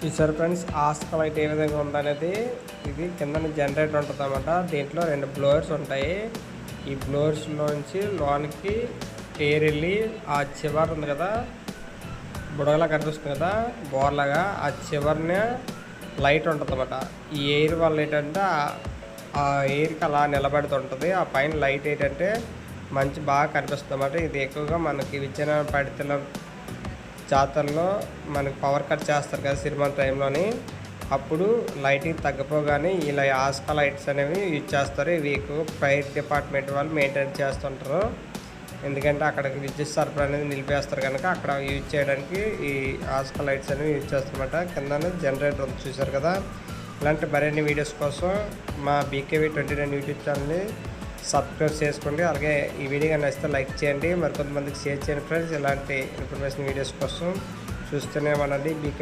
చూసారు friends, ఆస్క light ఏ విధంగా ఉందనేది. ఇది కింద జనరేటర్ ఉంటుంది అన్నమాట. దీంట్లో 2 బ్లోవర్స్ ఉంటాయి. ఈ బ్లోవర్స్లోంచి లోనికి ఎయిర్ వెళ్ళి ఆ చివరి ఉంది కదా, బుడగలా కనిపిస్తుంది కదా బోర్లాగా, ఆ చివరినే లైట్ ఉంటుంది అన్నమాట. ఈ ఎయిర్ వల్ల ఏంటంటే ఆ ఎయిర్కి అలా నిలబడుతుంటుంది. ఆ పైన లైట్ ఏంటంటే మంచి బాగా కనిపిస్తుంది అన్నమాట. ఇది ఎక్కువగా మనకి విజయనగరం పడితల జాతరలో మనకి పవర్ కట్ చేస్తారు కదా సినిమా టైంలోని, అప్పుడు లైటింగ్ తగ్గిపోగానే ఇలా ఆస్కా లైట్స్ అనేవి యూజ్ చేస్తారు. ఇవి ఎక్కువ ఫైర్ డిపార్ట్మెంట్ వాళ్ళు మెయింటైన్ చేస్తుంటారు. ఎందుకంటే అక్కడికి విద్యుత్ సరఫరా అనేది నిలిపేస్తారు కనుక అక్కడ యూజ్ చేయడానికి ఈ ఆస్కా లైట్స్ అనేవి యూజ్ చేస్తారన్నమాట. కింద జనరేటర్ ఉంది చూసారు కదా. ఇలాంటి మరిన్ని వీడియోస్ కోసం మా BKV29 యూట్యూబ్ ఛానల్ని సబ్స్క్రైబ్ చేసుకోండి. అలాగే ఈ వీడియో నచ్చితే లైక్ చేయండి, మరికొంతమందికి షేర్ చేయండి ఫ్రెండ్స్. ఇలాంటి ఇన్ఫర్మేషన్ వీడియోస్ కోసం చూస్తూనే ఉండండి BKV